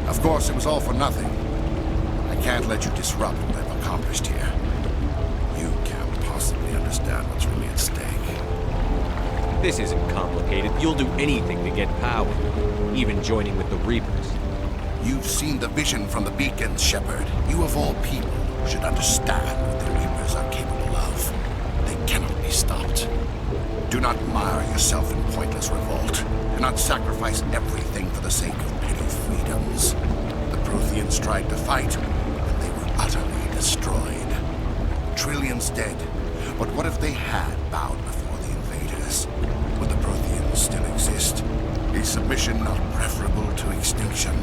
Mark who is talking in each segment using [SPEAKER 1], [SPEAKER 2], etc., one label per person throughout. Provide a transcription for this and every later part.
[SPEAKER 1] Of course, it was all for nothing. I can't let you disrupt what I've accomplished here. You can't possibly understand what's really at stake.
[SPEAKER 2] This isn't complicated. You'll do anything to get power, even joining with the Reapers.
[SPEAKER 1] You've seen the vision from the beacons, Shepard. You of all people should understand what the Reapers are capable of. They cannot be stopped. Do not mire yourself in pointless revolt. Do not sacrifice everything for the sake of petty freedoms. The Protheans tried to fight, and they were utterly destroyed. Trillions dead. But what if they had bowed before the invaders? Would the Protheans still exist? Is submission not preferable to extinction?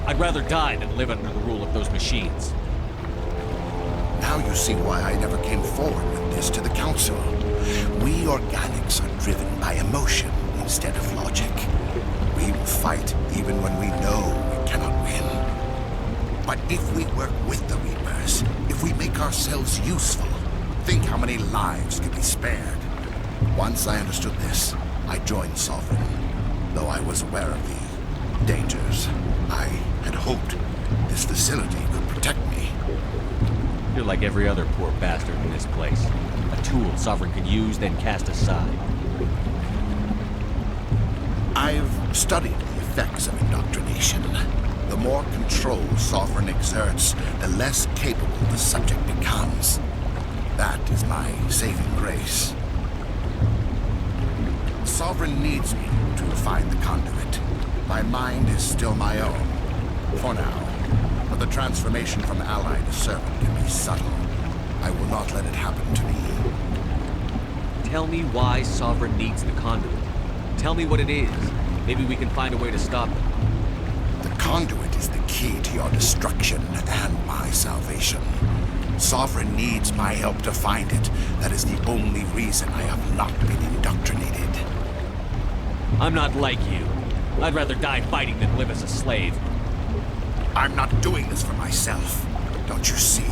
[SPEAKER 2] I'd rather die than live under the rule of those machines.
[SPEAKER 1] Now you see why I never came forward with this to the Council. We organics are driven by emotion instead of logic. We will fight even when we know we cannot win. But if we work with the Reapers, if we make ourselves useful, think how many lives could be spared. Once I understood this, I joined Sovereign, though I was aware of the dangers. I had hoped this facility could protect me.
[SPEAKER 2] You're like every other poor bastard in this place. A tool Sovereign could use, then cast aside.
[SPEAKER 1] I've studied the effects of indoctrination. The more control Sovereign exerts, the less capable the subject becomes. That is my saving grace. Sovereign needs me to find the conduit. My mind is still my own, for now. But the transformation from ally to servant can be subtle. I will not let it happen to me.
[SPEAKER 2] Tell me why Sovereign needs the conduit. Tell me what it is. Maybe we can find a way to stop it.
[SPEAKER 1] The conduit is the key to your destruction and my salvation. Sovereign needs my help to find it. That is the only reason I have not been indoctrinated.
[SPEAKER 2] I'm not like you. I'd rather die fighting than live as a slave.
[SPEAKER 1] I'm not doing this for myself. Don't you see?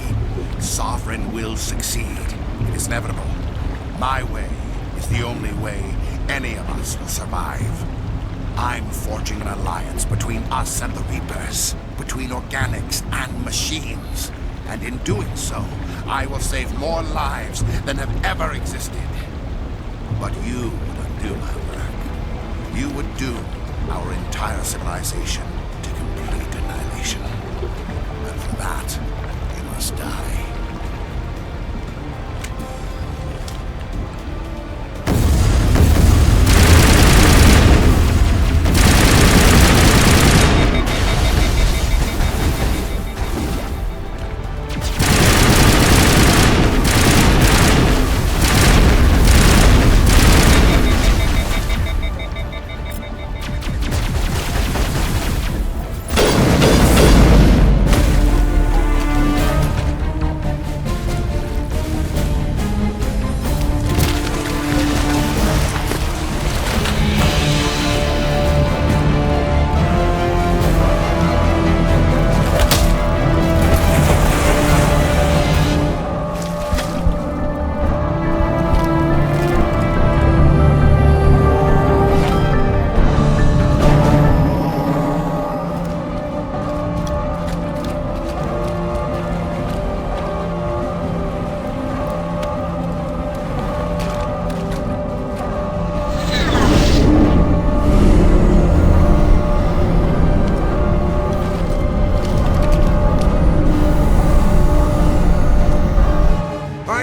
[SPEAKER 1] Sovereign will succeed. It is inevitable. My way is the only way any of us will survive. I'm forging an alliance between us and the Reapers, between organics and machines. And in doing so, I will save more lives than have ever existed. But you would undo my work. You would doom our entire civilization to complete annihilation. And for that, you must die.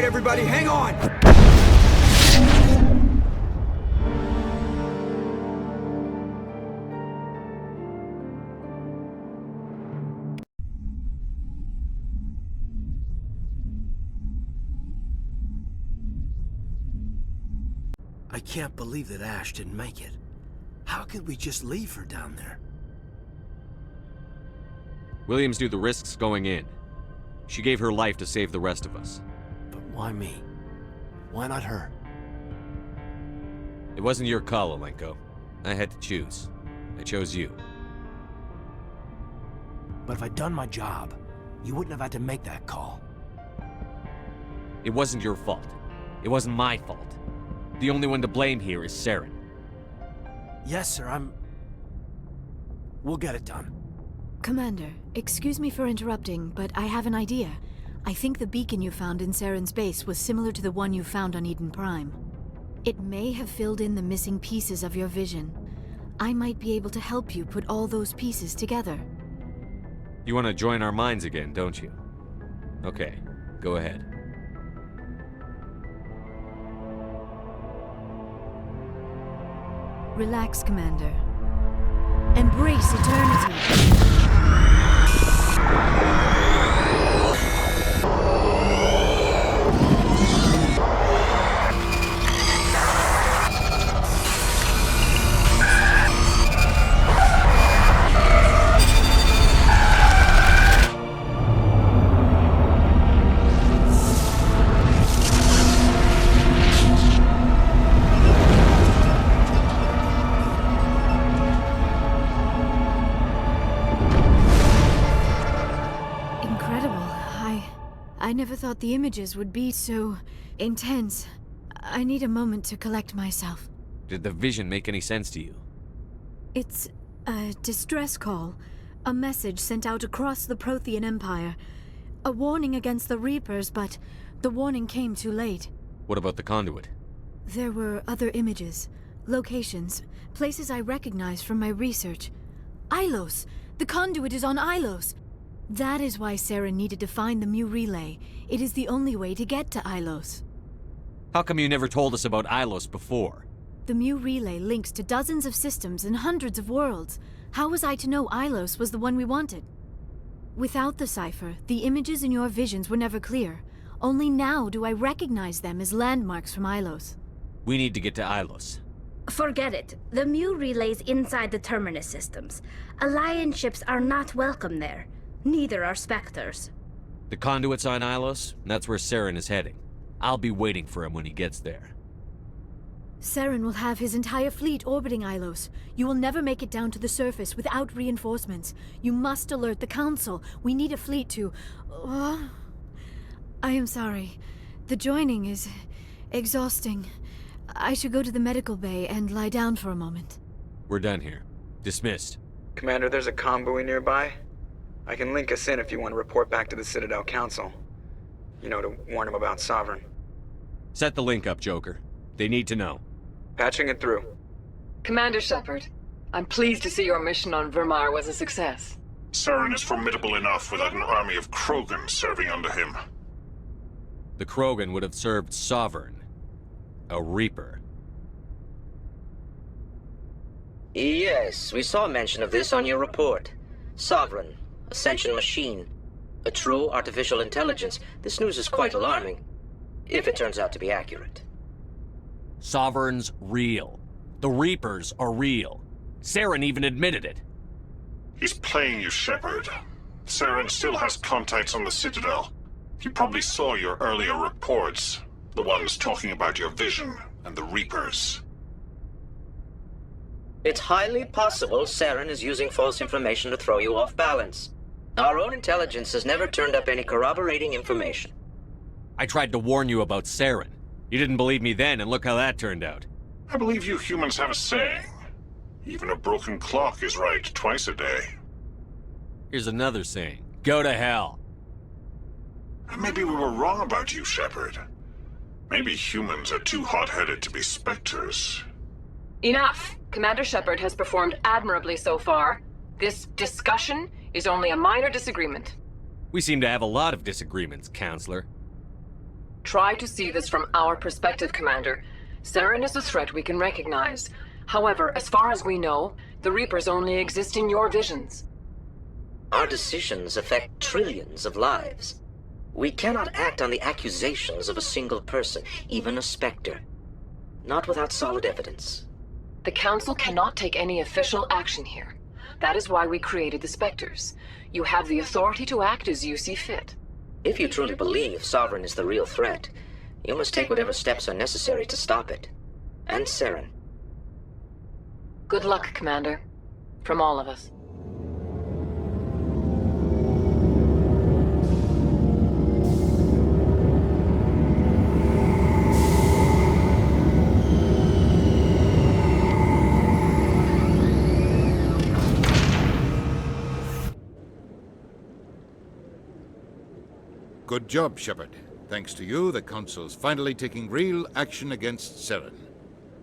[SPEAKER 3] Everybody, hang on!
[SPEAKER 4] I can't believe that Ash didn't make it. How could we just leave her down there?
[SPEAKER 2] Williams knew the risks going in. She gave her life to save the rest of us.
[SPEAKER 4] But why me? Why not her?
[SPEAKER 2] It wasn't your call, Alenko. I had to choose. I chose you.
[SPEAKER 4] But if I'd done my job, you wouldn't have had to make that call.
[SPEAKER 2] It wasn't your fault. It wasn't my fault. The only one to blame here is Saren.
[SPEAKER 4] Yes, sir, We'll get it done.
[SPEAKER 5] Commander, excuse me for interrupting, but I have an idea. I think the beacon you found in Saren's base was similar to the one you found on Eden Prime. It may have filled in the missing pieces of your vision. I might be able to help you put all those pieces together.
[SPEAKER 2] You want to join our minds again, don't you? Okay, go ahead.
[SPEAKER 5] Relax, Commander. Embrace eternity. I never thought the images would be so intense. I need a moment to collect myself.
[SPEAKER 2] Did the vision make any sense to you?
[SPEAKER 5] It's a distress call. A message sent out across the Prothean Empire. A warning against the Reapers, but the warning came too late.
[SPEAKER 2] What about the conduit?
[SPEAKER 5] There were other images, locations, places I recognized from my research. Ilos! The conduit is on Ilos! That is why Saren needed to find the Mu relay. It is the only way to get to Ilos.
[SPEAKER 2] How come you never told us about Ilos before?
[SPEAKER 5] The Mu relay links to dozens of systems and hundreds of worlds. How was I to know Ilos was the one we wanted? Without the cipher, the images in your visions were never clear. Only now do I recognize them as landmarks from Ilos.
[SPEAKER 2] We need to get to Ilos.
[SPEAKER 6] Forget it. The Mu relay's inside the Terminus systems. Alliance ships are not welcome there. Neither are Spectres.
[SPEAKER 2] The conduit's on Ilos, and that's where Saren is heading. I'll be waiting for him when he gets there.
[SPEAKER 5] Saren will have his entire fleet orbiting Ilos. You will never make it down to the surface without reinforcements. You must alert the Council. We need a fleet to... I am sorry. The joining is exhausting. I should go to the medical bay and lie down for a moment.
[SPEAKER 2] We're done here. Dismissed.
[SPEAKER 3] Commander, there's a convoy nearby. I can link us in if you want to report back to the Citadel Council. You know, to warn them about Sovereign.
[SPEAKER 2] Set the link up, Joker. They need to know.
[SPEAKER 3] Patching it through.
[SPEAKER 7] Commander Shepard, I'm pleased to see your mission on Vermar was a success.
[SPEAKER 8] Saren is formidable enough without an army of Krogan serving under him.
[SPEAKER 2] The Krogan would have served Sovereign. A Reaper.
[SPEAKER 9] Yes, we saw mention of this on your report. Sovereign. Ascension machine. A true artificial intelligence. This news is quite alarming. If it turns out to be accurate.
[SPEAKER 2] Sovereign's real. The Reapers are real. Saren even admitted it.
[SPEAKER 8] He's playing you, Shepard. Saren still has contacts on the Citadel. He probably saw your earlier reports. The ones talking about your vision and the Reapers.
[SPEAKER 9] It's highly possible Saren is using false information to throw you off balance. Our own intelligence has never turned up any corroborating information.
[SPEAKER 2] I tried to warn you about Saren. You didn't believe me then, and look how that turned out.
[SPEAKER 8] I believe you humans have a saying. Even a broken clock is right twice a day.
[SPEAKER 2] Here's another saying. Go to hell.
[SPEAKER 8] Maybe we were wrong about you, Shepard. Maybe humans are too hot-headed to be Spectres.
[SPEAKER 7] Enough! Commander Shepard has performed admirably so far. This discussion is only a minor disagreement.
[SPEAKER 2] We seem to have a lot of disagreements, Counselor.
[SPEAKER 7] Try to see this from our perspective, Commander. Saren is a threat we can recognize. However, as far as we know, the Reapers only exist in your visions.
[SPEAKER 9] Our decisions affect trillions of lives. We cannot act on the accusations of a single person, even a Spectre. Not without solid evidence.
[SPEAKER 7] The Council cannot take any official action here. That is why we created the Spectres. You have the authority to act as you see fit.
[SPEAKER 9] If you truly believe Sovereign is the real threat, you must take whatever steps are necessary to stop it. And Saren.
[SPEAKER 7] Good luck, Commander. From all of us.
[SPEAKER 10] Good job, Shepard. Thanks to you, the Council's finally taking real action against Saren.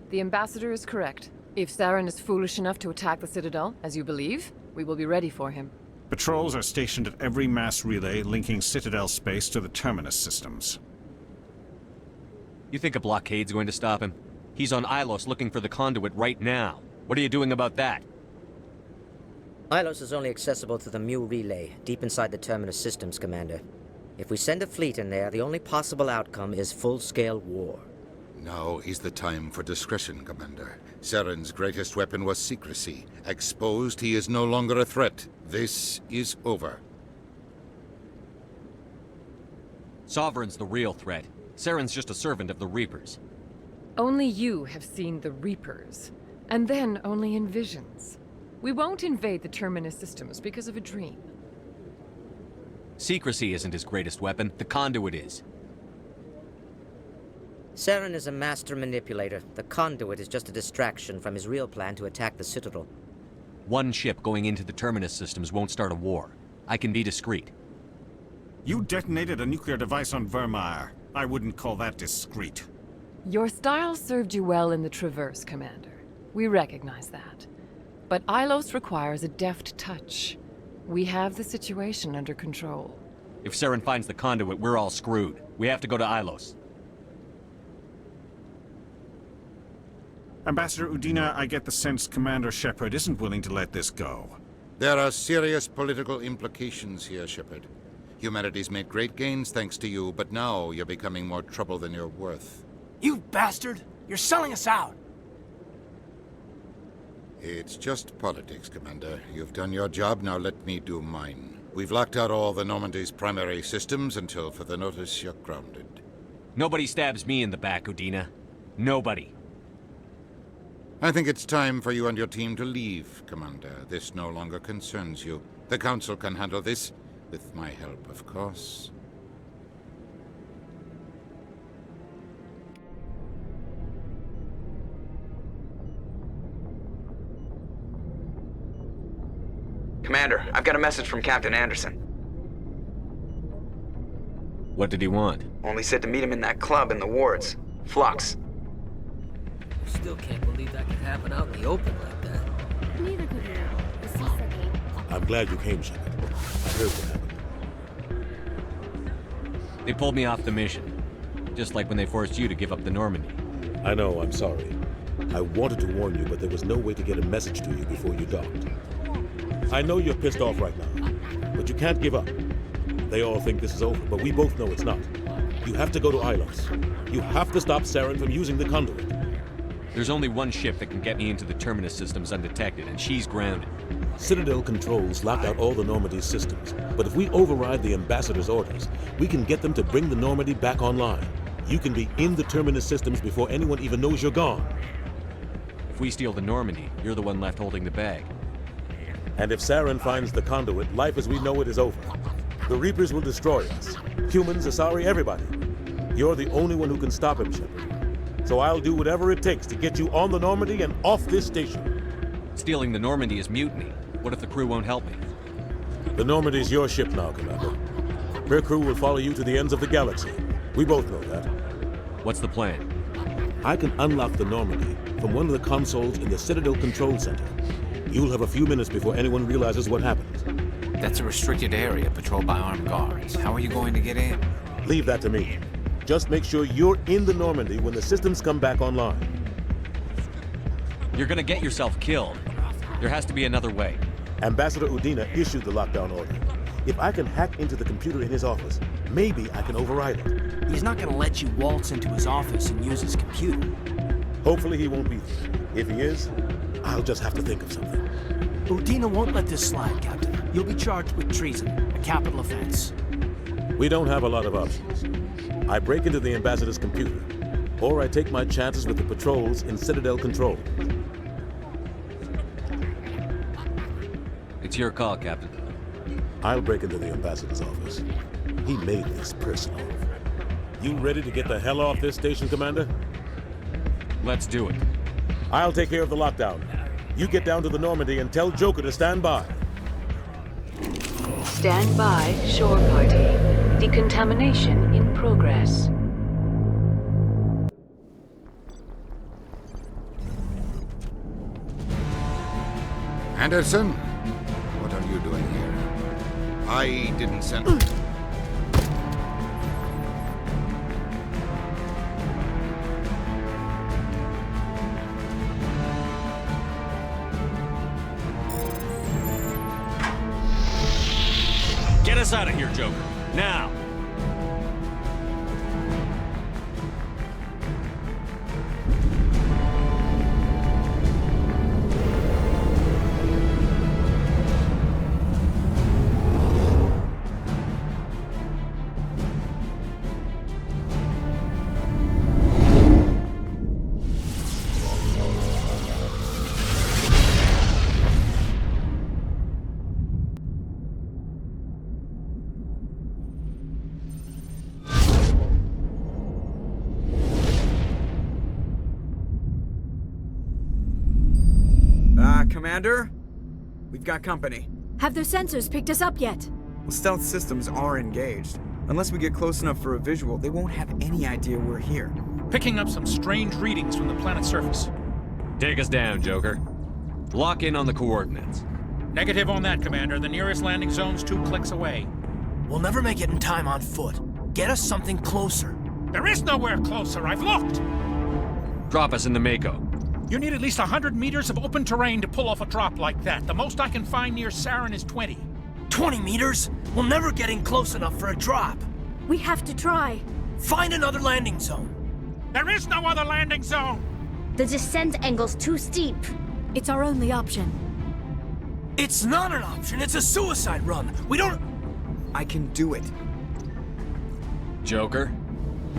[SPEAKER 7] The Ambassador is correct. If Saren is foolish enough to attack the Citadel, as you believe, we will be ready for him.
[SPEAKER 8] Patrols are stationed at every mass relay linking Citadel space to the Terminus systems.
[SPEAKER 2] You think a blockade's going to stop him? He's on Ilos looking for the conduit right now. What are you doing about that?
[SPEAKER 9] Ilos is only accessible to the Mu relay, deep inside the Terminus systems, Commander. If we send a fleet in there, the only possible outcome is full-scale war.
[SPEAKER 10] Now is the time for discretion, Commander. Saren's greatest weapon was secrecy. Exposed, he is no longer a threat. This is over.
[SPEAKER 2] Sovereign's the real threat. Saren's just a servant of the Reapers.
[SPEAKER 7] Only you have seen the Reapers, and then only in visions. We won't invade the Terminus systems because of a dream.
[SPEAKER 2] Secrecy isn't his greatest weapon. The conduit is.
[SPEAKER 9] Saren is a master manipulator. The conduit is just a distraction from his real plan to attack the Citadel.
[SPEAKER 2] One ship going into the Terminus systems won't start a war. I can be discreet.
[SPEAKER 8] You detonated a nuclear device on Vermeer. I wouldn't call that discreet.
[SPEAKER 7] Your style served you well in the Traverse, Commander. We recognize that. But Ilos requires a deft touch. We have the situation under control.
[SPEAKER 2] If Saren finds the conduit, we're all screwed. We have to go to Ilos.
[SPEAKER 8] Ambassador Udina, I get the sense Commander Shepard isn't willing to let this go.
[SPEAKER 10] There are serious political implications here, Shepard. Humanity's made great gains thanks to you, but now you're becoming more trouble than you're worth.
[SPEAKER 4] You bastard! You're selling us out!
[SPEAKER 10] It's just politics, Commander. You've done your job, now let me do mine. We've locked out all the Normandy's primary systems until further notice you're grounded.
[SPEAKER 2] Nobody stabs me in the back, Udina. Nobody.
[SPEAKER 10] I think it's time for you and your team to leave, Commander. This no longer concerns you. The Council can handle this, with my help, of course.
[SPEAKER 3] Commander, I've got a message from Captain Anderson.
[SPEAKER 2] What did he want?
[SPEAKER 3] Only said to meet him in that club in the wards. Flux.
[SPEAKER 4] Still can't believe that could happen out in the open like that.
[SPEAKER 11] Neither could we. The sea said he...
[SPEAKER 12] I'm glad you came, Shepard. I heard what happened.
[SPEAKER 2] They pulled me off the mission. Just like when they forced you to give up the Normandy.
[SPEAKER 12] I know, I'm sorry. I wanted to warn you, but there was no way to get a message to you before you docked. I know you're pissed off right now, but you can't give up. They all think this is over, but we both know it's not. You have to go to Ilos. You have to stop Saren from using the conduit.
[SPEAKER 2] There's only one ship that can get me into the Terminus systems undetected, and she's grounded.
[SPEAKER 12] Citadel controls locked out all the Normandy's systems, but if we override the Ambassador's orders, we can get them to bring the Normandy back online. You can be in the Terminus systems before anyone even knows you're gone.
[SPEAKER 2] If we steal the Normandy, you're the one left holding the bag.
[SPEAKER 12] And if Saren finds the conduit, life as we know it is over. The Reapers will destroy us. Humans, Asari, everybody. You're the only one who can stop him, Shepard. So I'll do whatever it takes to get you on the Normandy and off this station.
[SPEAKER 2] Stealing the Normandy is mutiny. What if the crew won't help me?
[SPEAKER 12] The Normandy's your ship now, Commander. Her crew will follow you to the ends of the galaxy. We both know that.
[SPEAKER 2] What's the plan?
[SPEAKER 12] I can unlock the Normandy from one of the consoles in the Citadel Control Center. You'll have a few minutes before anyone realizes what happened.
[SPEAKER 13] That's a restricted area patrolled by armed guards. How are you going to get in?
[SPEAKER 12] Leave that to me. Just make sure you're in the Normandy when the systems come back online.
[SPEAKER 2] You're gonna get yourself killed. There has to be another way.
[SPEAKER 12] Ambassador Udina issued the lockdown order. If I can hack into the computer in his office, maybe I can override it.
[SPEAKER 4] He's not gonna let you waltz into his office and use his computer.
[SPEAKER 12] Hopefully he won't be there. If he is, I'll just have to think of something.
[SPEAKER 4] Udina won't let this slide, Captain. You'll be charged with treason, a capital offense.
[SPEAKER 12] We don't have a lot of options. I break into the Ambassador's computer, or I take my chances with the patrols in Citadel Control.
[SPEAKER 2] It's your call, Captain.
[SPEAKER 12] I'll break into the Ambassador's office. He made this personal. You ready to get the hell off this station, Commander?
[SPEAKER 2] Let's do it.
[SPEAKER 12] I'll take care of the lockdown. You get down to the Normandy and tell Joker to stand by.
[SPEAKER 14] Stand by, shore party. Decontamination in progress.
[SPEAKER 10] Anderson, what are you doing here? I didn't send...
[SPEAKER 2] Get us out of here, Joker. Now!
[SPEAKER 3] Commander? We've got company.
[SPEAKER 5] Have their sensors picked us up yet?
[SPEAKER 3] Well, stealth systems are engaged. Unless we get close enough for a visual, they won't have any idea we're here.
[SPEAKER 15] Picking up some strange readings from the planet's surface.
[SPEAKER 2] Take us down, Joker. Lock in on the coordinates.
[SPEAKER 15] Negative on that, Commander. The nearest landing zone's 2 clicks away.
[SPEAKER 4] We'll never make it in time on foot. Get us something closer.
[SPEAKER 15] There is nowhere closer. I've looked.
[SPEAKER 2] Drop us in the Mako.
[SPEAKER 15] You need at least 100 meters of open terrain to pull off a drop like that. The most I can find near Saren is 20.
[SPEAKER 4] 20 meters? We'll never get in close enough for a drop.
[SPEAKER 5] We have to try.
[SPEAKER 4] Find another landing zone.
[SPEAKER 15] There is no other landing zone!
[SPEAKER 6] The descent angle's too steep.
[SPEAKER 5] It's our only option.
[SPEAKER 4] It's not an option. It's a suicide run. We don't...
[SPEAKER 3] I can do it.
[SPEAKER 2] Joker?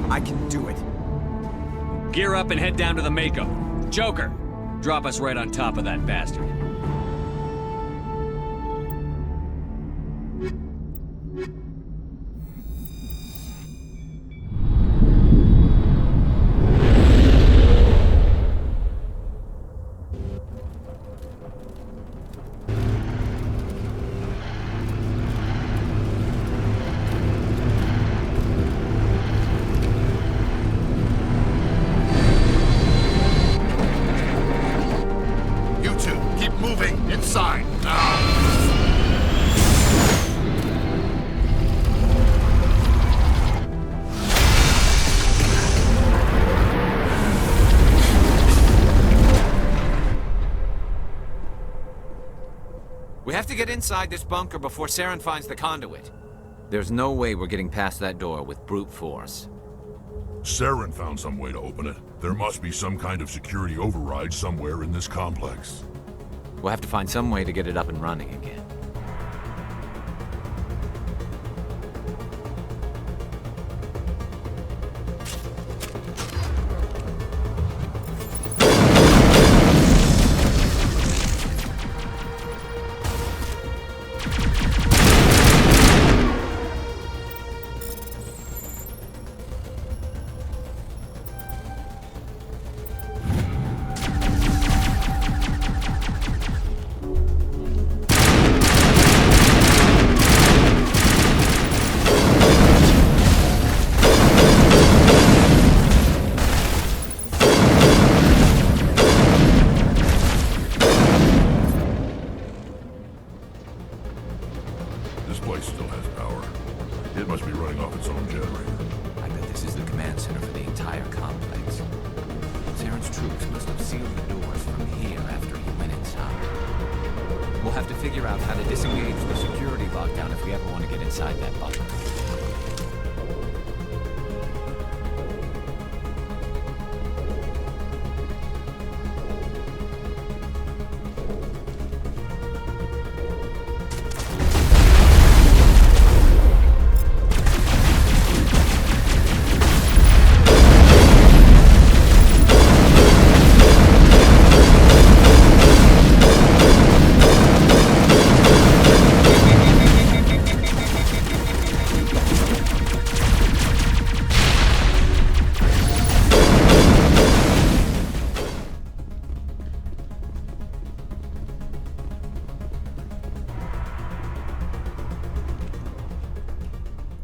[SPEAKER 3] I can do it.
[SPEAKER 2] Gear up and head down to the Mako. Joker, drop us right on top of that bastard.
[SPEAKER 1] Inside, now!
[SPEAKER 13] We have to get inside this bunker before Saren finds the conduit. There's no way we're getting past that door with brute force.
[SPEAKER 16] Saren found some way to open it. There must be some kind of security override somewhere in this complex.
[SPEAKER 13] We'll have to find some way to get it up and running again.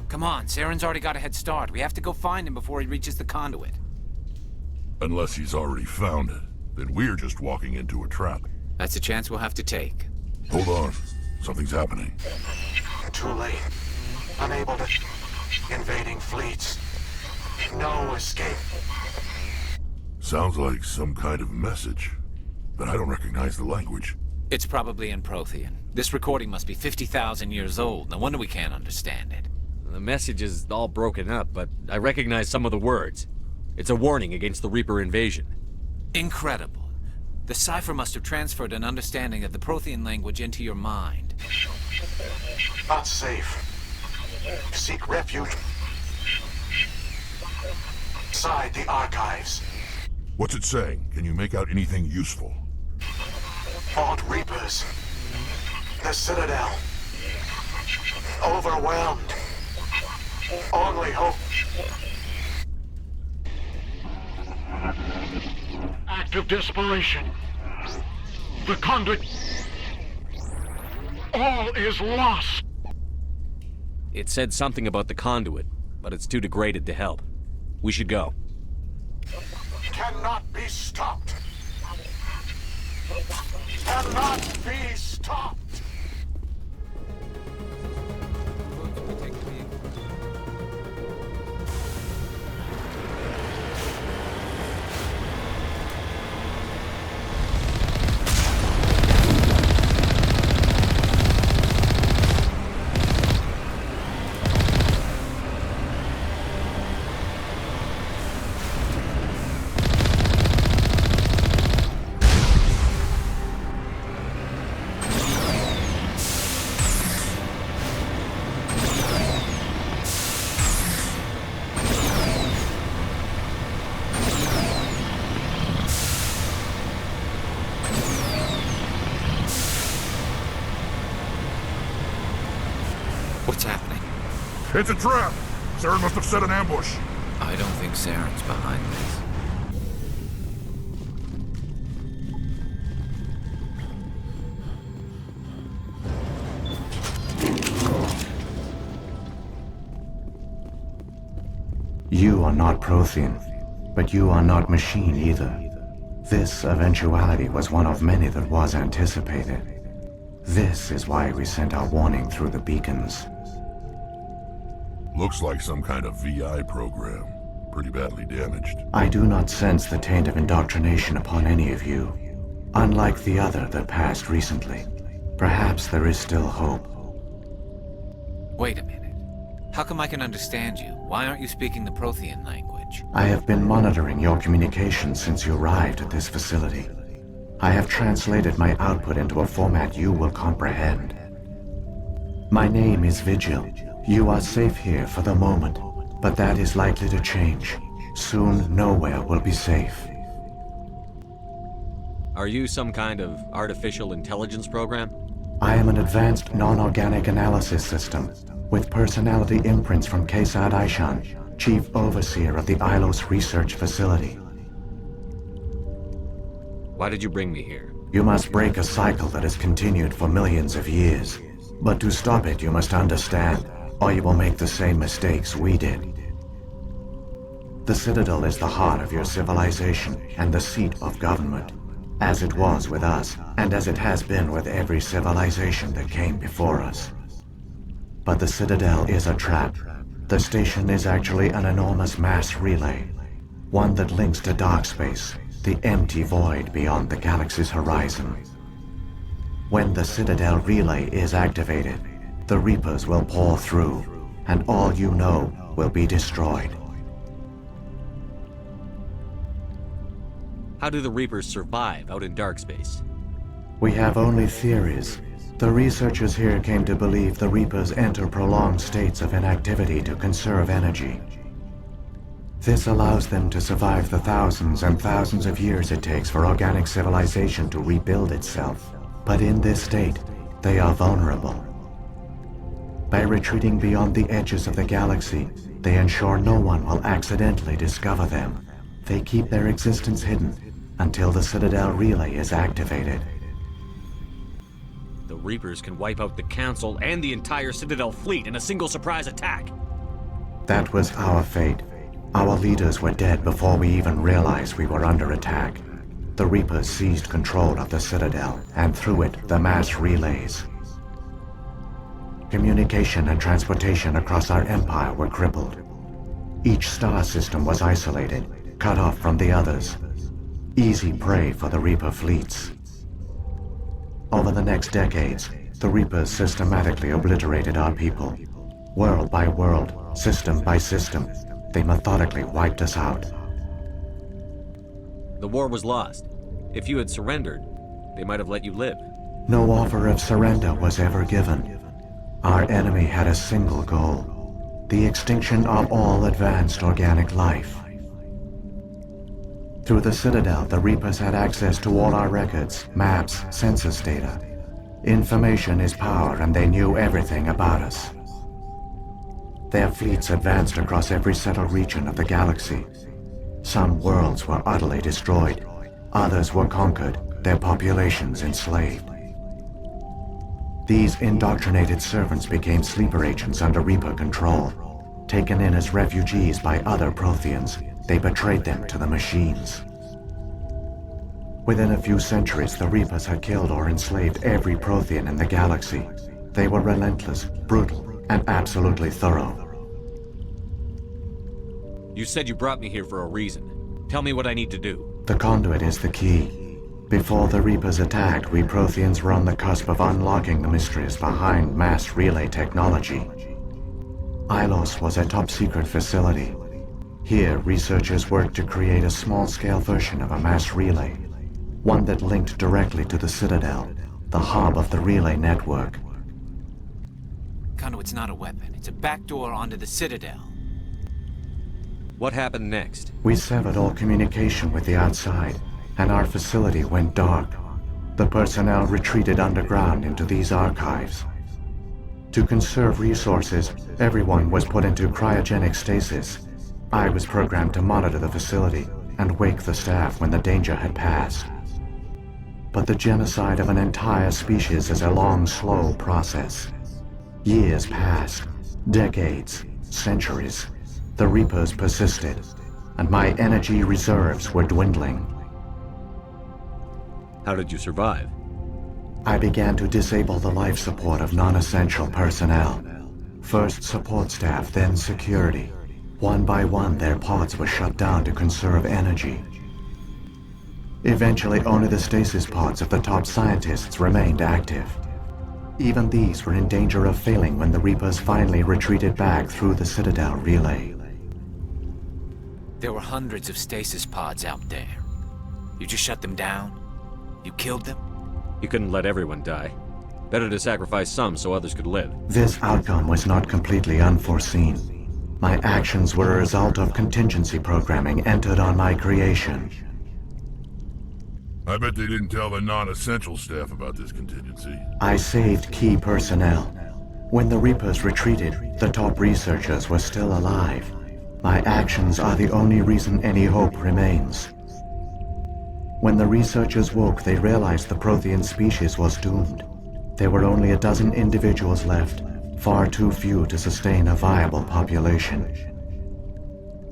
[SPEAKER 13] Come on, Saren's already got a head start. We have to go find him before he reaches the conduit.
[SPEAKER 16] Unless he's already found it, then we're just walking into a trap.
[SPEAKER 13] That's a chance we'll have to take.
[SPEAKER 16] Hold on. Something's happening.
[SPEAKER 17] Too late. Unable to... Invading fleets. No escape.
[SPEAKER 16] Sounds like some kind of message, but I don't recognize the language.
[SPEAKER 13] It's probably in Prothean. This recording must be 50,000 years old. No wonder we can't understand it.
[SPEAKER 18] The message is all broken up, but I recognize some of the words. It's a warning against the Reaper invasion.
[SPEAKER 13] Incredible. The cipher must have transferred an understanding of the Prothean language into your mind.
[SPEAKER 17] Not safe. Seek refuge inside the archives.
[SPEAKER 16] What's it saying? Can you make out anything useful?
[SPEAKER 17] Fought Reapers. The Citadel. Overwhelmed. Only hope.
[SPEAKER 15] Act of desperation. The conduit. All is lost.
[SPEAKER 18] It said something about the conduit, but it's too degraded to help. We should go.
[SPEAKER 17] Cannot be stopped. Cannot be stopped.
[SPEAKER 13] What's happening?
[SPEAKER 16] It's a trap! Saren must have set an ambush.
[SPEAKER 13] I don't think Saren's behind this.
[SPEAKER 19] You are not Prothean, but you are not machine either. This eventuality was one of many that was anticipated. This is why we sent our warning through the beacons.
[SPEAKER 16] Looks like some kind of VI program. Pretty badly damaged.
[SPEAKER 19] I do not sense the taint of indoctrination upon any of you. Unlike the other that passed recently. Perhaps there is still hope.
[SPEAKER 13] Wait a minute. How come I can understand you? Why aren't you speaking the Prothean language?
[SPEAKER 19] I have been monitoring your communications since you arrived at this facility. I have translated my output into a format you will comprehend. My name is Vigil. You are safe here for the moment, but that is likely to change. Soon, nowhere will be safe.
[SPEAKER 18] Are you some kind of artificial intelligence program?
[SPEAKER 19] I am an advanced non-organic analysis system, with personality imprints from Kesad Aishan, Chief Overseer of the Ilos Research Facility.
[SPEAKER 18] Why did you bring me here?
[SPEAKER 19] You must break a cycle that has continued for millions of years. But to stop it, you must understand, or you will make the same mistakes we did. The Citadel is the heart of your civilization and the seat of government, as it was with us, and as it has been with every civilization that came before us. But the Citadel is a trap. The station is actually an enormous mass relay, one that links to dark space, the empty void beyond the galaxy's horizon. When the Citadel relay is activated, the Reapers will pour through, and all you know will be destroyed.
[SPEAKER 18] How do the Reapers survive out in dark space?
[SPEAKER 19] We have only theories. The researchers here came to believe the Reapers enter prolonged states of inactivity to conserve energy. This allows them to survive the thousands and thousands of years it takes for organic civilization to rebuild itself. But in this state, they are vulnerable. By retreating beyond the edges of the galaxy, they ensure no one will accidentally discover them. They keep their existence hidden until the Citadel relay is activated.
[SPEAKER 18] The Reapers can wipe out the Council and the entire Citadel fleet in a single surprise attack.
[SPEAKER 19] That was our fate. Our leaders were dead before we even realized we were under attack. The Reapers seized control of the Citadel, and through it, the mass relays. Communication and transportation across our empire were crippled. Each star system was isolated, cut off from the others. Easy prey for the Reaper fleets. Over the next decades, the Reapers systematically obliterated our people. World by world, system by system, they methodically wiped us out.
[SPEAKER 18] The war was lost. If you had surrendered, they might have let you live.
[SPEAKER 19] No offer of surrender was ever given. Our enemy had a single goal: the extinction of all advanced organic life. Through the Citadel, the Reapers had access to all our records, maps, census data. Information is power, and they knew everything about us. Their fleets advanced across every settled region of the galaxy. Some worlds were utterly destroyed. Others were conquered, their populations enslaved. These indoctrinated servants became sleeper agents under Reaper control. Taken in as refugees by other Protheans, they betrayed them to the machines. Within a few centuries, the Reapers had killed or enslaved every Prothean in the galaxy. They were relentless, brutal, and absolutely thorough.
[SPEAKER 18] You said you brought me here for a reason. Tell me what I need to do.
[SPEAKER 19] The conduit is the key. Before the Reapers attacked, we Protheans were on the cusp of unlocking the mysteries behind mass relay technology. Ilos was a top-secret facility. Here, researchers worked to create a small-scale version of a mass relay, one that linked directly to the Citadel, the hub of the relay network.
[SPEAKER 13] Conduit's not a weapon. It's a backdoor onto the Citadel.
[SPEAKER 18] What happened next?
[SPEAKER 19] We severed all communication with the outside, and our facility went dark. The personnel retreated underground into these archives. To conserve resources, everyone was put into cryogenic stasis. I was programmed to monitor the facility and wake the staff when the danger had passed. But the genocide of an entire species is a long, slow process. Years passed, decades, centuries. The Reapers persisted, and my energy reserves were dwindling.
[SPEAKER 18] How did you survive?
[SPEAKER 19] I began to disable the life support of non-essential personnel. First support staff, then security. One by one, their pods were shut down to conserve energy. Eventually, only the stasis pods of the top scientists remained active. Even these were in danger of failing when the Reapers finally retreated back through the Citadel relay.
[SPEAKER 13] There were hundreds of stasis pods out there. You just shut them down? You killed them?
[SPEAKER 18] You couldn't let everyone die. Better to sacrifice some so others could live.
[SPEAKER 19] This outcome was not completely unforeseen. My actions were a result of contingency programming entered on my creation.
[SPEAKER 16] I bet they didn't tell the non-essential staff about this contingency.
[SPEAKER 19] I saved key personnel. When the Reapers retreated, the top researchers were still alive. My actions are the only reason any hope remains. When the researchers woke, they realized the Prothean species was doomed. There were only a dozen individuals left, far too few to sustain a viable population.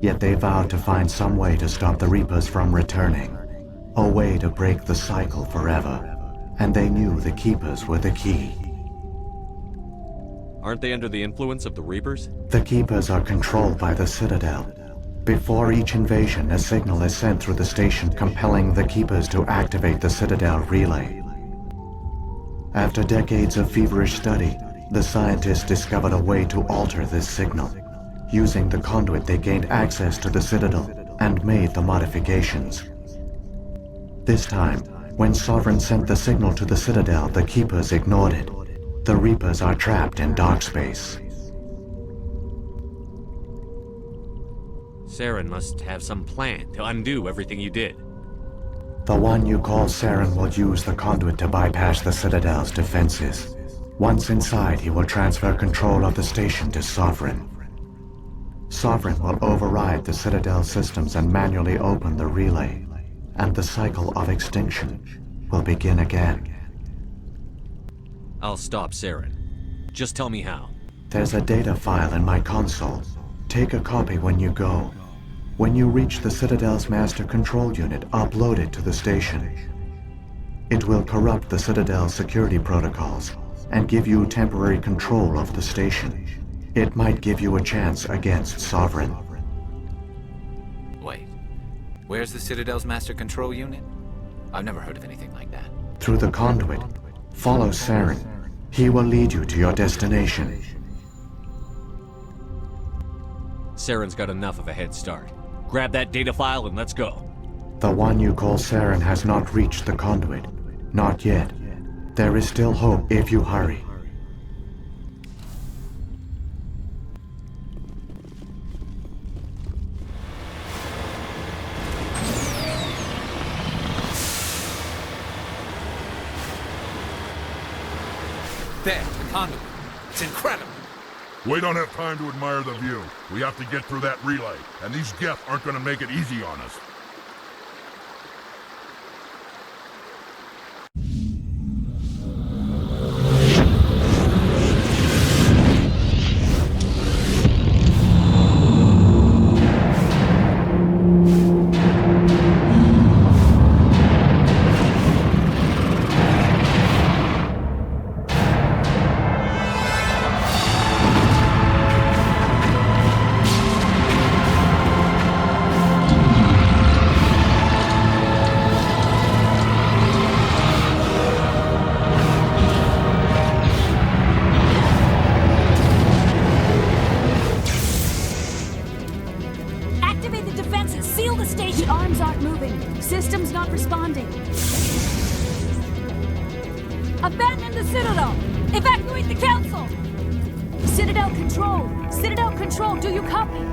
[SPEAKER 19] Yet they vowed to find some way to stop the Reapers from returning, a way to break the cycle forever, and they knew the Keepers were the key.
[SPEAKER 18] Aren't they under the influence of the Reapers?
[SPEAKER 19] The Keepers are controlled by the Citadel. Before each invasion, a signal is sent through the station compelling the Keepers to activate the Citadel relay. After decades of feverish study, the scientists discovered a way to alter this signal. Using the conduit, they gained access to the Citadel and made the modifications. This time, when Sovereign sent the signal to the Citadel, the Keepers ignored it. The Reapers are trapped in dark space.
[SPEAKER 18] Saren must have some plan to undo everything you did.
[SPEAKER 19] The one you call Saren will use the conduit to bypass the Citadel's defenses. Once inside, he will transfer control of the station to Sovereign. Sovereign will override the Citadel systems and manually open the relay, and the cycle of extinction will begin again.
[SPEAKER 18] I'll stop Saren. Just tell me how.
[SPEAKER 19] There's a data file in my console. Take a copy when you go. When you reach the Citadel's master control unit, upload it to the station. It will corrupt the Citadel's security protocols and give you temporary control of the station. It might give you a chance against Sovereign.
[SPEAKER 13] Wait. Where's the Citadel's master control unit? I've never heard of anything like that.
[SPEAKER 19] Through the conduit, follow Saren. He will lead you to your destination.
[SPEAKER 18] Saren's got enough of a head start. Grab that data file and let's go.
[SPEAKER 19] The one you call Saren has not reached the conduit. Not yet. There is still hope if you hurry.
[SPEAKER 13] There, the conduit. It's incredible.
[SPEAKER 16] We don't have time to admire the view. We have to get through that relay, and these Geth aren't gonna make it easy on us.
[SPEAKER 5] Abandon the Citadel! Evacuate the Council! Citadel Control! Citadel Control, do you copy?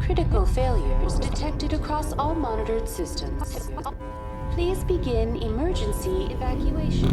[SPEAKER 14] Critical failures detected across all monitored systems. Please begin emergency evacuation.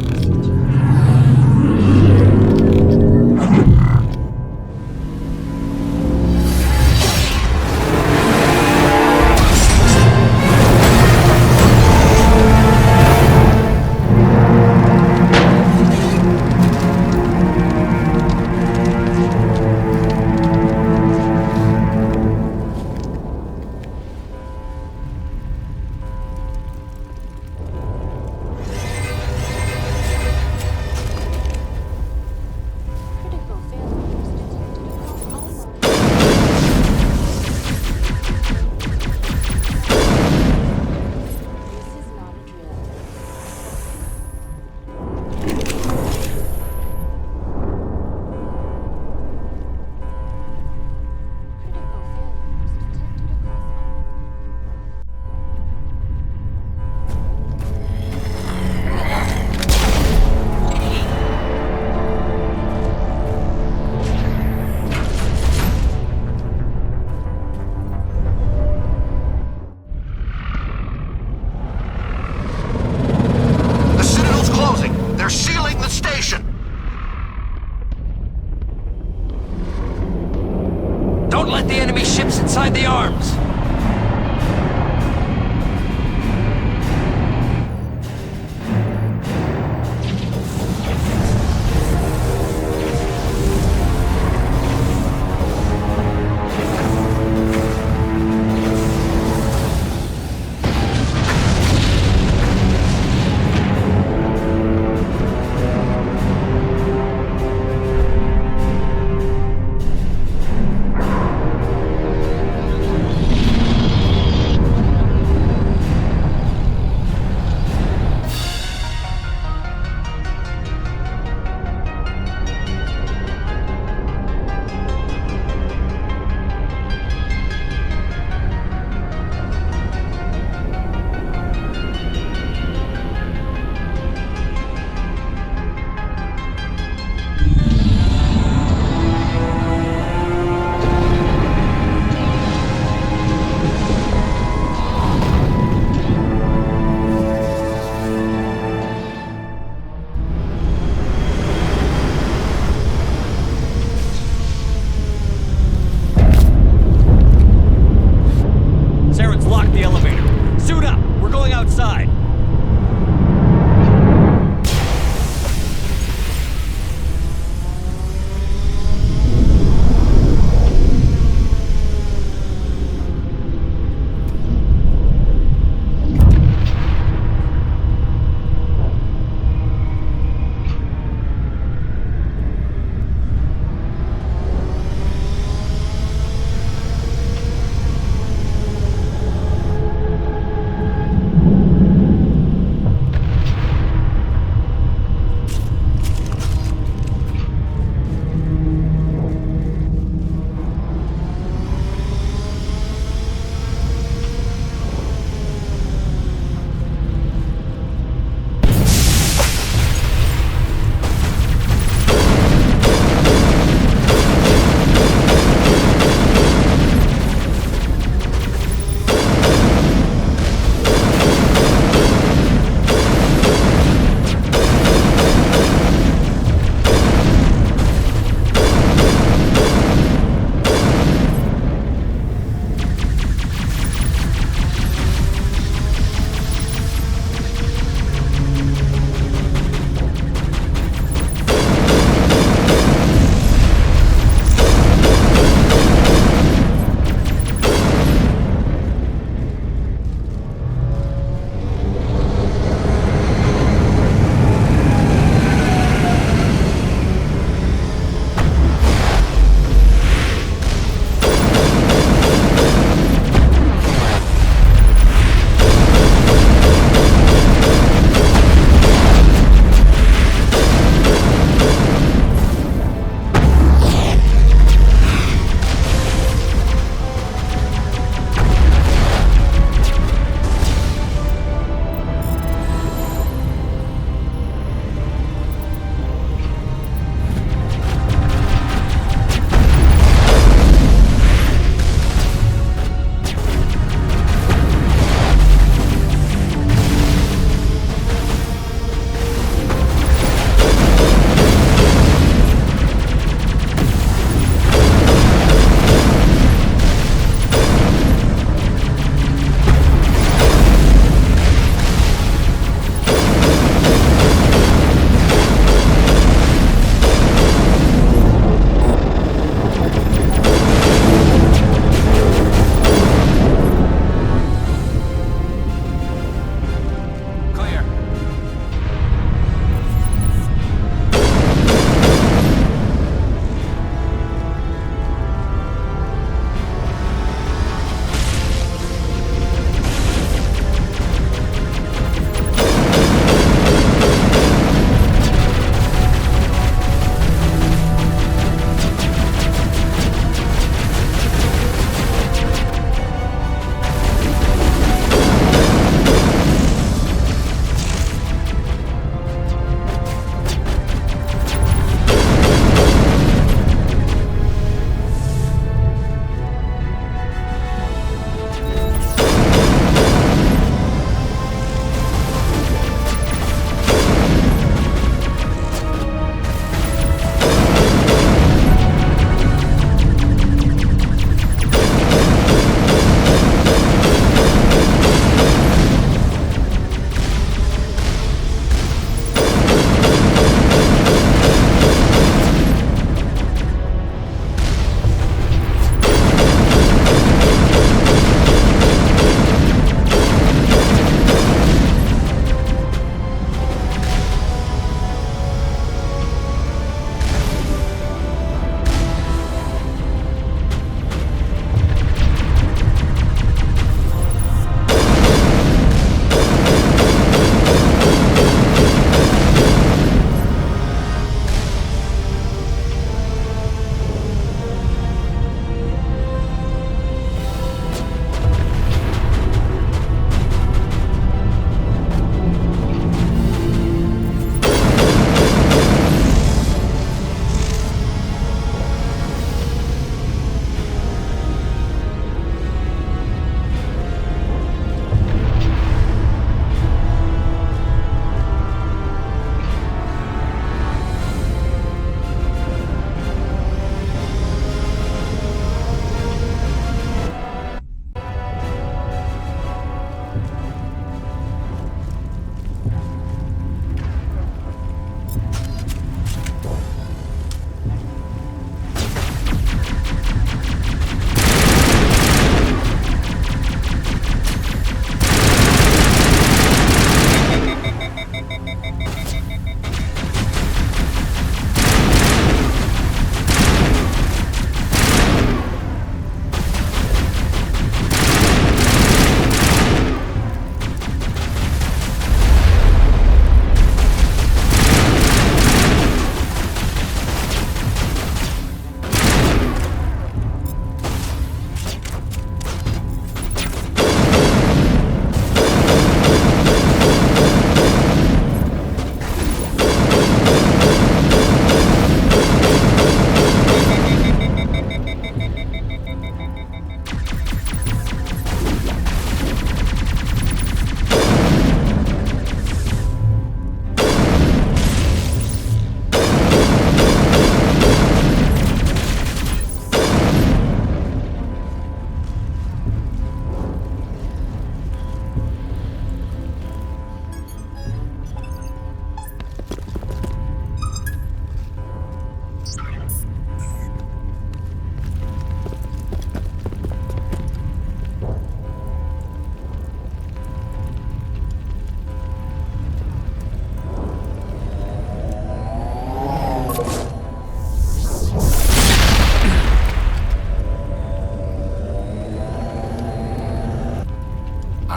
[SPEAKER 18] the elevator. Suit up! We're going outside!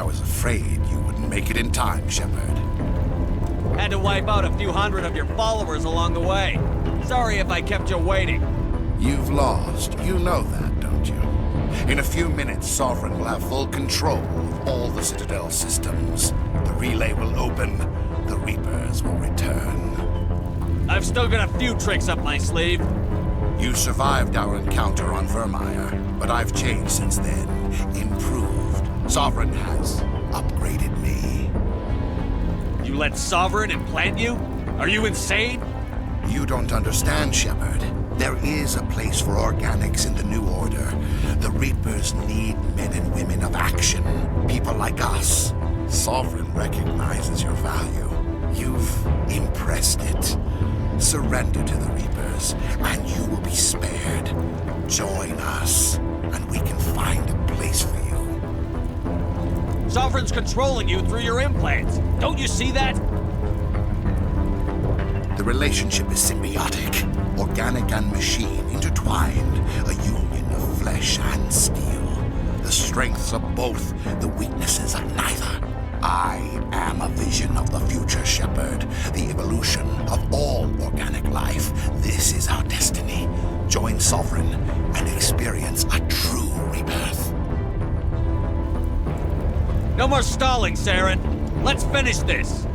[SPEAKER 1] I was afraid you wouldn't make it in time, Shepard.
[SPEAKER 18] Had to wipe out a few hundred of your followers along the way. Sorry if I kept you waiting.
[SPEAKER 1] You've lost. You know that, don't you? In a few minutes, Sovereign will have full control of all the Citadel systems. The relay will open. The Reapers will return.
[SPEAKER 18] I've still got a few tricks up my sleeve.
[SPEAKER 1] You survived our encounter on Vermeer, but I've changed since then. Improved. Sovereign has upgraded me.
[SPEAKER 18] You let Sovereign implant you? Are you insane?
[SPEAKER 1] You don't understand, Shepard. There is a place for organics in the New Order. The Reapers need men and women of action. People like us. Sovereign recognizes your value. You've impressed it. Surrender to the Reapers, and you will be spared. Join us, and we can find a place for you.
[SPEAKER 18] Sovereign's controlling you through your implants. Don't you see that?
[SPEAKER 1] The relationship is symbiotic. Organic and machine intertwined. A union of flesh and steel. The strengths of both, the weaknesses of neither. I am a vision of the future, Shepard. The evolution of all organic life. This is our destiny. Join Sovereign and experience a true rebirth.
[SPEAKER 18] No more stalling, Saren. Let's finish this.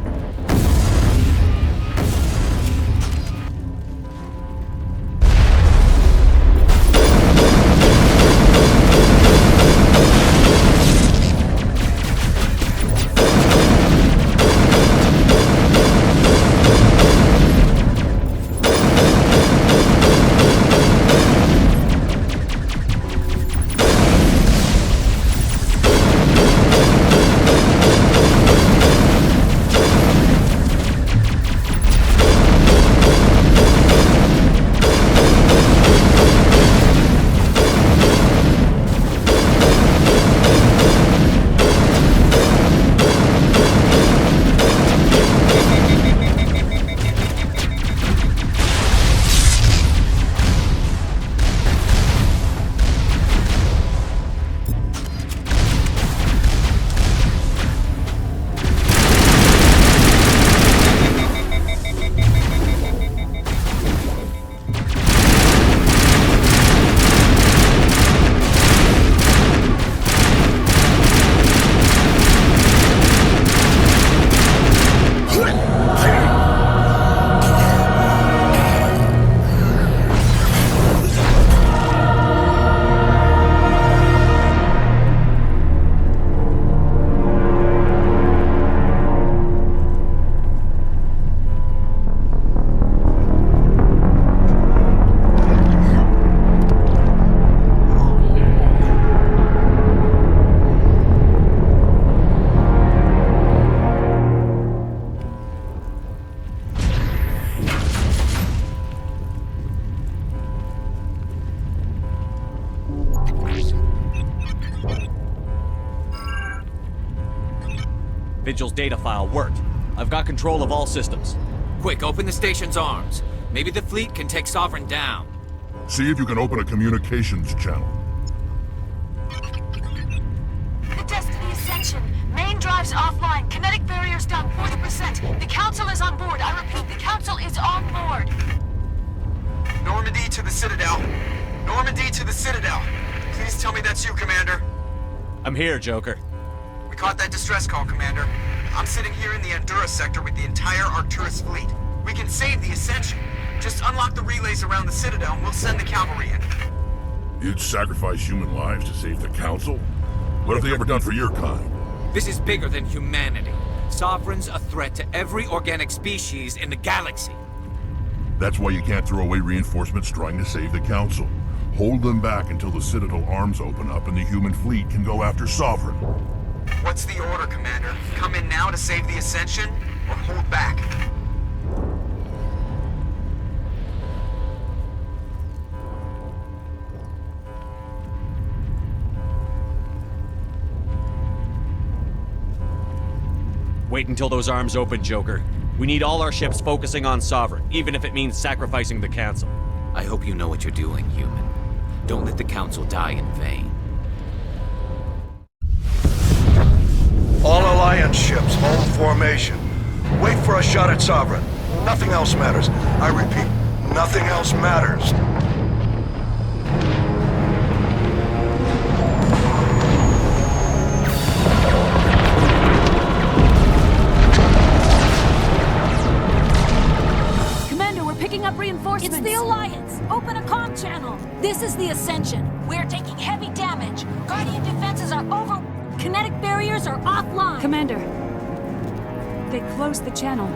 [SPEAKER 18] Vigil's data file worked. I've got control of all systems.
[SPEAKER 13] Quick, open the station's arms. Maybe the fleet can take Sovereign down.
[SPEAKER 16] See if you can open a communications channel.
[SPEAKER 20] The Destiny Ascension. Main drives offline. Kinetic barriers down 40%. The Council is on board. I repeat, the Council is on board.
[SPEAKER 3] Normandy to the Citadel. Normandy to the Citadel. Please tell me that's you, Commander.
[SPEAKER 18] I'm here, Joker.
[SPEAKER 3] We caught that distress call, Commander. I'm sitting here in the Endura sector with the entire Arcturus fleet. We can save the Ascension. Just unlock the relays around the Citadel and we'll send the cavalry in.
[SPEAKER 16] You'd sacrifice human lives to save the Council? What have they ever done for your kind?
[SPEAKER 13] This is bigger than humanity. Sovereign's a threat to every organic species in the galaxy.
[SPEAKER 16] That's why you can't throw away reinforcements trying to save the Council. Hold them back until the Citadel arms open up and the human fleet can go after Sovereign.
[SPEAKER 3] What's the order, Commander? Come in now to save the Ascension, or hold back?
[SPEAKER 18] Wait until those arms open, Joker. We need all our ships focusing on Sovereign, even if it means sacrificing the Council.
[SPEAKER 13] I hope you know what you're doing, human. Don't let the Council die in vain.
[SPEAKER 17] formation. Wait for a shot at Sovereign. Nothing else matters. I repeat, nothing else matters.
[SPEAKER 20] Picking up reinforcements. It's the Alliance! Open a comm channel! This is the Ascension. We're taking heavy damage. Guardian defenses are over... Kinetic barriers are offline.
[SPEAKER 21] Commander, they closed the channel.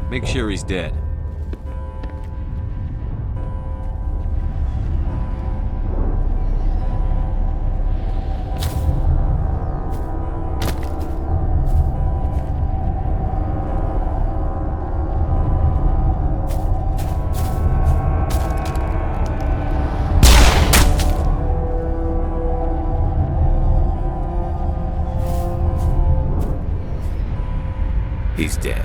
[SPEAKER 18] Make sure he's dead.
[SPEAKER 13] He's dead.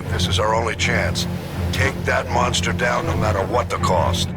[SPEAKER 17] This is our only chance. Take that monster down no matter what the cost.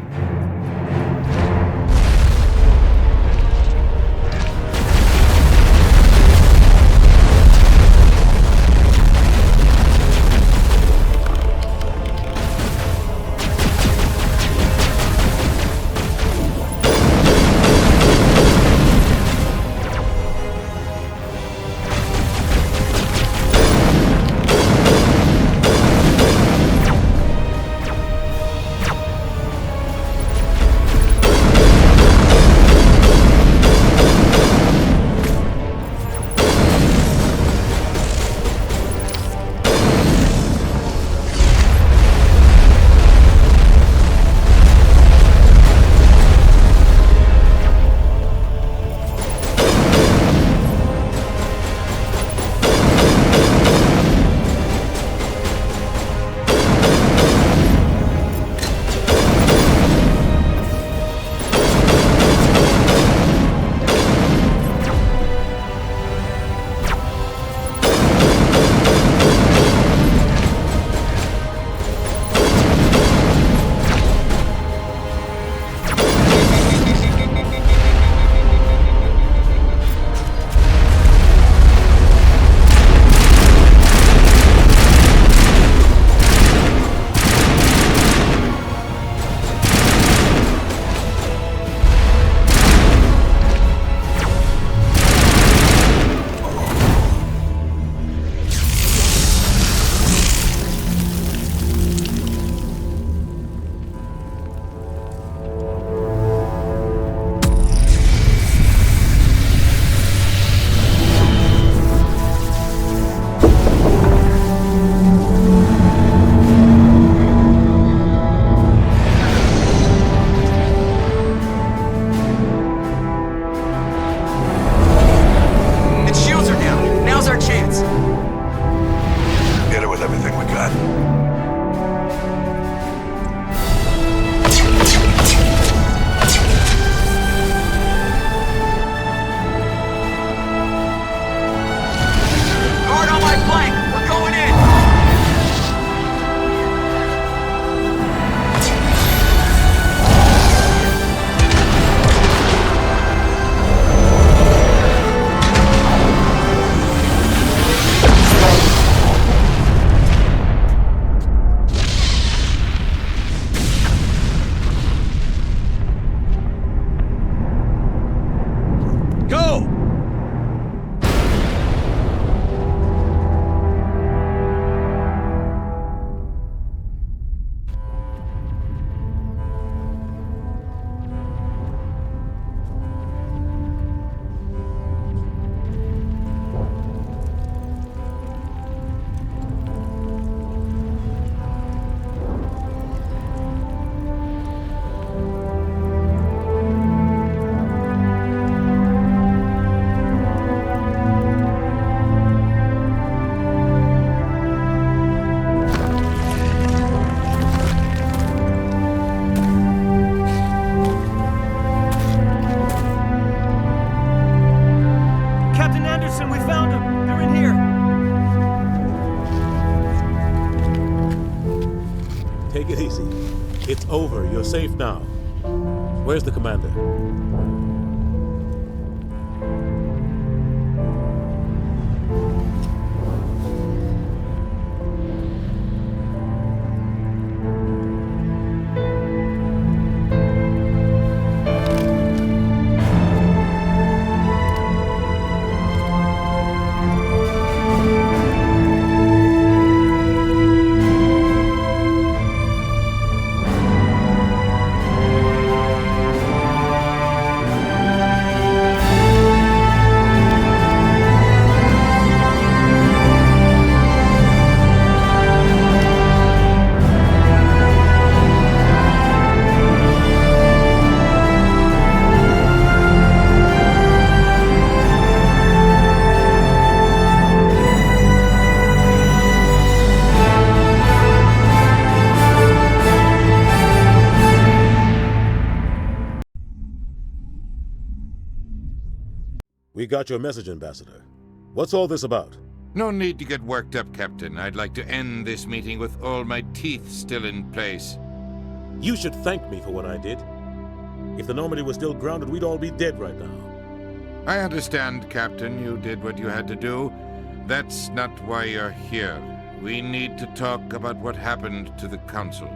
[SPEAKER 12] Take it easy. It's over. You're safe now. Where's the commander? We got your message, Ambassador. What's all this about?
[SPEAKER 10] No need to get worked up, Captain. I'd like to end this meeting with all my teeth still in place.
[SPEAKER 12] You should thank me for what I did. If the Normandy was still grounded, we'd all be dead right now.
[SPEAKER 10] I understand, Captain. You did what you had to do. That's not why you're here. We need to talk about what happened to the Council.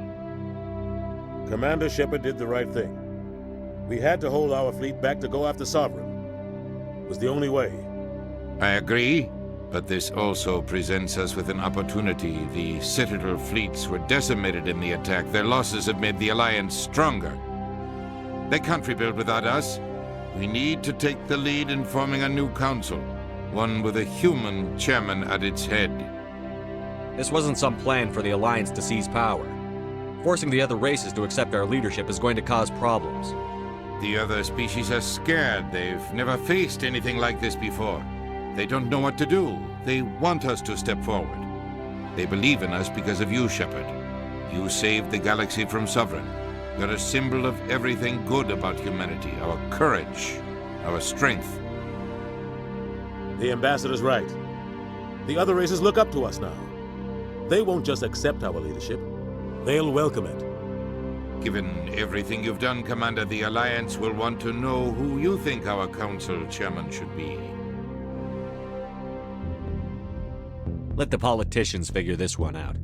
[SPEAKER 12] Commander Shepard did the right thing. We had to hold our fleet back to go after Sovereign. It was the only way.
[SPEAKER 10] I agree, but this also presents us with an opportunity. The Citadel fleets were decimated in the attack. Their losses have made the Alliance stronger. They can't rebuild without us. We need to take the lead in forming a new council, one with a human chairman at its head.
[SPEAKER 18] This wasn't some plan for the Alliance to seize power. Forcing the other races to accept our leadership is going to cause problems.
[SPEAKER 10] The other species are scared. They've never faced anything like this before. They don't know what to do. They want us to step forward. They believe in us because of you, Shepard. You saved the galaxy from Sovereign. You're a symbol of everything good about humanity, our courage, our strength.
[SPEAKER 12] The Ambassador's right. The other races look up to us now. They won't just accept our leadership. They'll welcome it.
[SPEAKER 10] Given everything you've done, Commander, the Alliance will want to know who you think our Council Chairman should be.
[SPEAKER 18] Let the politicians figure this one out.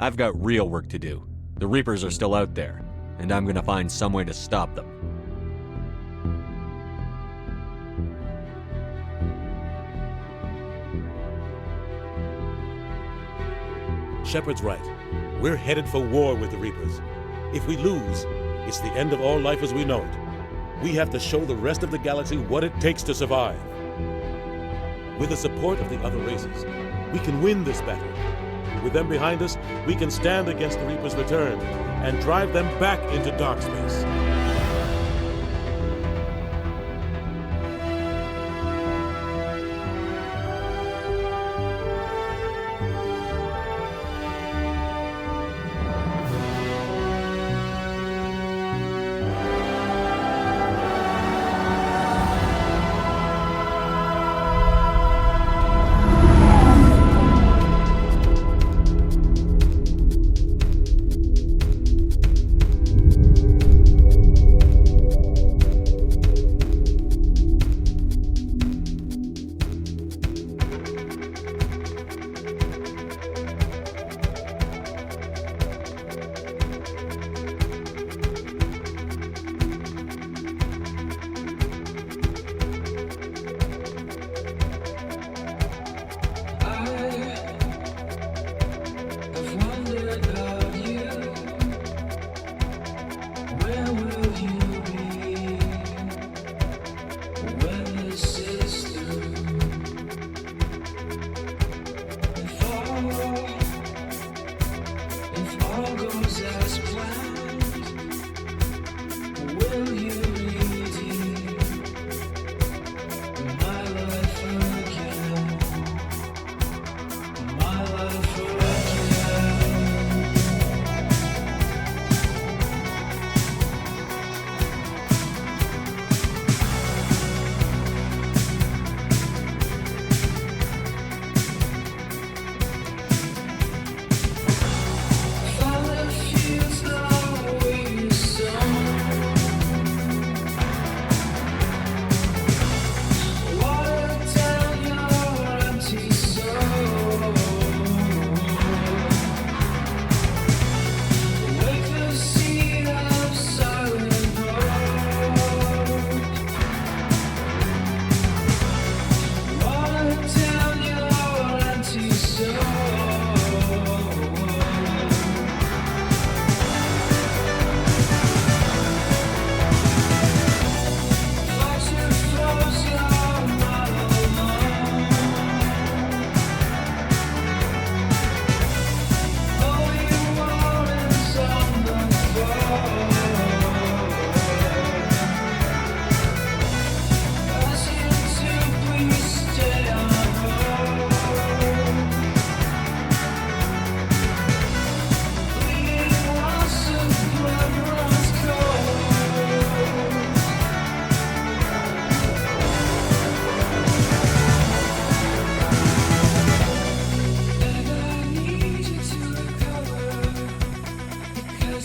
[SPEAKER 18] I've got real work to do. The Reapers are still out there, and I'm gonna find some way to stop them.
[SPEAKER 12] Shepard's right. We're headed for war with the Reapers. If we lose, it's the end of all life as we know it. We have to show the rest of the galaxy what it takes to survive. With the support of the other races, we can win this battle. With them behind us, we can stand against the Reapers' return and drive them back into dark space.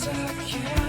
[SPEAKER 9] secure.